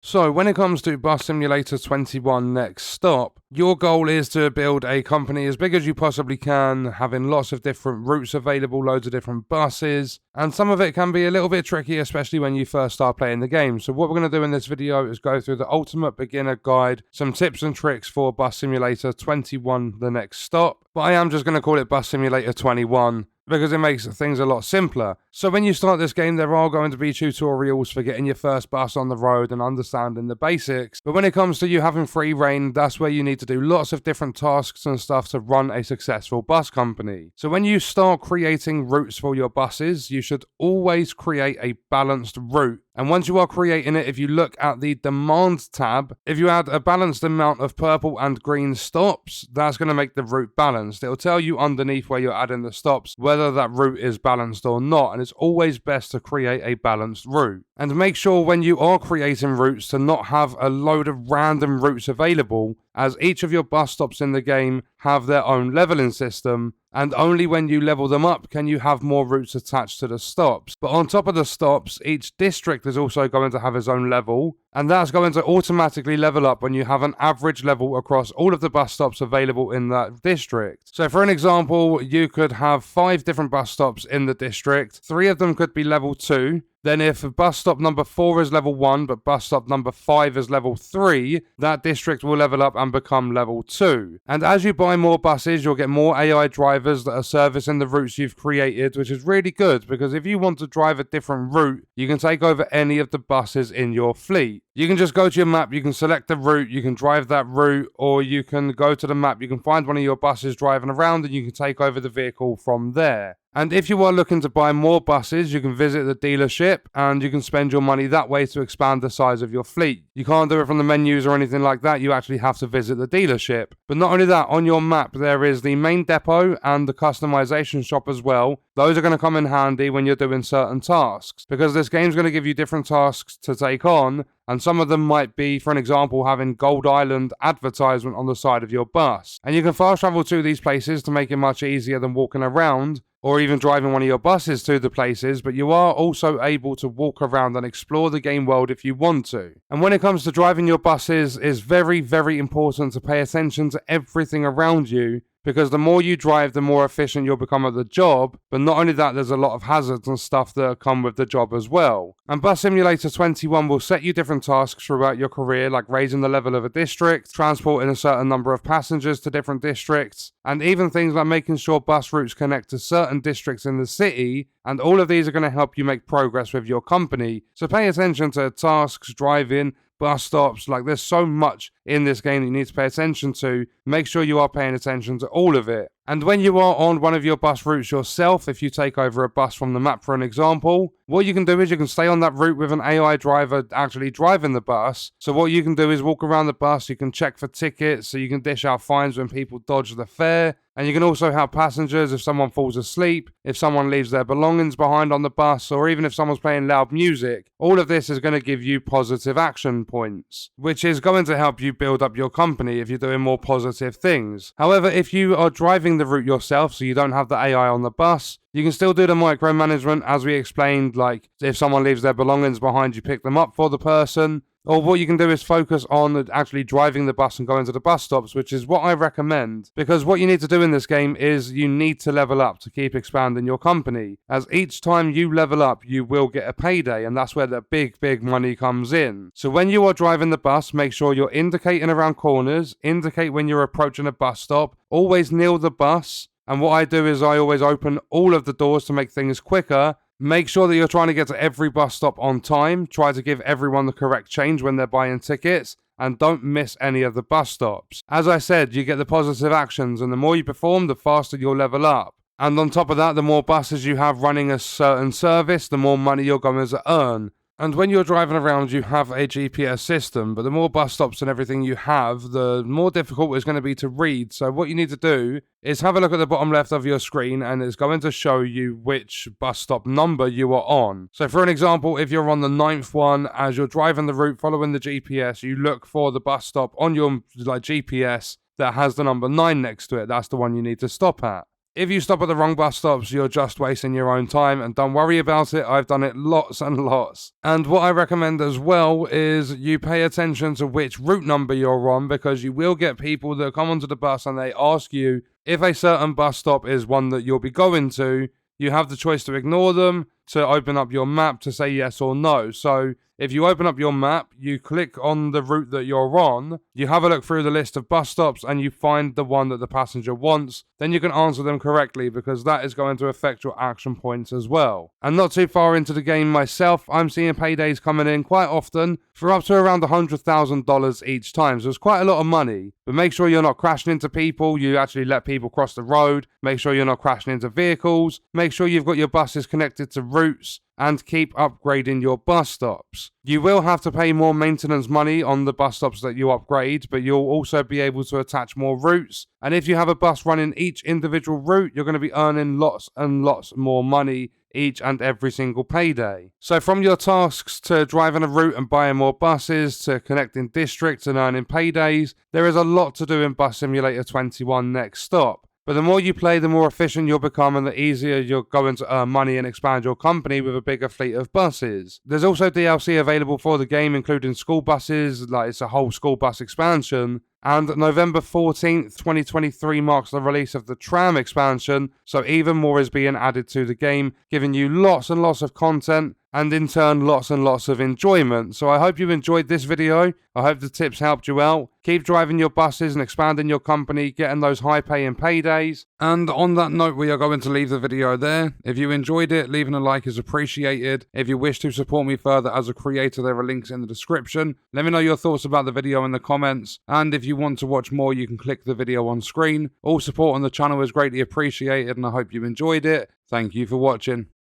So when it comes to Bus Simulator 21 Next Stop, your goal is to build a company as big as you possibly can, having lots of different routes available, loads of different buses, and some of it can be a little bit tricky, especially when you first start playing the game. So what we're going to do in this video is go through the ultimate beginner guide, some tips and tricks for Bus Simulator 21 The Next Stop, but I am just going to call it Bus Simulator 21 because it makes things a lot simpler. So when you start this game, there are going to be tutorials for getting your first bus on the road and understanding the basics. But when it comes to you having free reign, that's where you need to do lots of different tasks and stuff to run a successful bus company. So when you start creating routes for your buses, you should always create a balanced route. And once you are creating it, if you look at the demand tab, if you add a balanced amount of purple and green stops, that's going to make the route balanced. It'll tell you underneath where you're adding the stops whether that route is balanced or not. And it's always best to create a balanced route. And make sure when you are creating routes to not have a load of random routes available, as each of your bus stops in the game have their own leveling system, and only when you level them up can you have more routes attached to the stops. But on top of the stops, each district is also going to have its own level, and that's going to automatically level up when you have an average level across all of the bus stops available in that district. So for an example, you could have 5 different bus stops in the district, 3 of them could be level 2, then if bus stop number 4 is level 1, but bus stop number 5 is level 3, that district will level up and become level 2. And as you buy more buses, you'll get more AI drivers that are servicing the routes you've created, which is really good, because if you want to drive a different route, you can take over any of the buses in your fleet. You can just go to your map, you can select the route, you can drive that route, or you can go to the map, you can find one of your buses driving around, and you can take over the vehicle from there. And if you are looking to buy more buses, you can visit the dealership and you can spend your money that way to expand the size of your fleet. You can't do it from the menus or anything like that, you actually have to visit the dealership. But not only that, on your map there is the main depot and the customization shop as well. Those are going to come in handy when you're doing certain tasks, because this game's going to give you different tasks to take on, and some of them might be, for an example, having Gold Island advertisement on the side of your bus. And you can fast travel to these places to make it much easier than walking around, or even driving one of your buses to the places, but you are also able to walk around and explore the game world if you want to. And when it comes to driving your buses, it's very, very important to pay attention to everything around you, because the more you drive, the more efficient you'll become at the job. But not only that, there's a lot of hazards and stuff that come with the job as well. And Bus Simulator 21 will set you different tasks throughout your career, like raising the level of a district, transporting a certain number of passengers to different districts, and even things like making sure bus routes connect to certain districts in the city. And all of these are going to help you make progress with your company. So pay attention to tasks, driving, bus stops. Like, there's so much in this game that you need to pay attention to. Make sure you are paying attention to all of it. And when you are on one of your bus routes yourself, if you take over a bus from the map for an example, what you can do is you can stay on that route with an AI driver actually driving the bus. So what you can do is walk around the bus, you can check for tickets, so you can dish out fines when people dodge the fare. And you can also help passengers if someone falls asleep, if someone leaves their belongings behind on the bus, or even if someone's playing loud music. All of this is going to give you positive action points, which is going to help you build up your company if you're doing more positive things. However, if you are driving the route yourself, so you don't have the AI on the bus, you can still do the micromanagement, as we explained, like if someone leaves their belongings behind, you pick them up for the person. Or what you can do is focus on actually driving the bus and going to the bus stops, which is what I recommend. Because what you need to do in this game is you need to level up to keep expanding your company. As each time you level up, you will get a payday, and that's where the big money comes in. So when you are driving the bus, make sure you're indicating around corners, indicate when you're approaching a bus stop, always kneel the bus. And what I do is I always open all of the doors to make things quicker. Make sure that you're trying to get to every bus stop on time. Try to give everyone the correct change when they're buying tickets. And don't miss any of the bus stops. As I said, you get the positive actions, and the more you perform, the faster you'll level up. And on top of that, the more buses you have running a certain service, the more money you're going to earn. And when you're driving around, you have a GPS system, but the more bus stops and everything you have, the more difficult it's going to be to read. So what you need to do is have a look at the bottom left of your screen, and it's going to show you which bus stop number you are on. So for an example, if you're on the 9th one, as you're driving the route following the GPS, you look for the bus stop on your GPS that has the number 9 next to it. That's the one you need to stop at. If you stop at the wrong bus stops, you're just wasting your own time, and don't worry about it. I've done it lots and lots. And what I recommend as well is you pay attention to which route number you're on, because you will get people that come onto the bus and they ask you if a certain bus stop is one that you'll be going to. You have the choice to ignore them, to open up your map to say yes or no. So if you open up your map, you click on the route that you're on, you have a look through the list of bus stops and you find the one that the passenger wants, then you can answer them correctly, because that is going to affect your action points as well. And not too far into the game myself, I'm seeing paydays coming in quite often for up to around $100,000 each time. So it's quite a lot of money, but make sure you're not crashing into people. You actually let people cross the road. Make sure you're not crashing into vehicles. Make sure you've got your buses connected to routes, and keep upgrading your bus stops. You will have to pay more maintenance money on the bus stops that you upgrade, but you'll also be able to attach more routes. And if you have a bus running each individual route, you're going to be earning lots and lots more money each and every single payday. So from your tasks to driving a route and buying more buses, to connecting districts and earning paydays, there is a lot to do in Bus Simulator 21 Next Stop. But the more you play, the more efficient you'll become, and the easier you're going to earn money and expand your company with a bigger fleet of buses. There's also DLC available for the game, including school buses, like it's a whole school bus expansion. And November 14th, 2023 marks the release of the tram expansion, so even more is being added to the game, giving you lots and lots of content, and in turn lots and lots of enjoyment. So I hope you enjoyed this video. I hope the tips helped you out. Keep driving your buses and expanding your company, getting those high paying paydays. And on that note, we are going to leave the video there. If you enjoyed it, leaving a like is appreciated. If you wish to support me further as a creator, there are links in the description. Let me know your thoughts about the video in the comments. And if you want to watch more, you can click the video on screen. All support on the channel is greatly appreciated, and I hope you enjoyed it. Thank you for watching.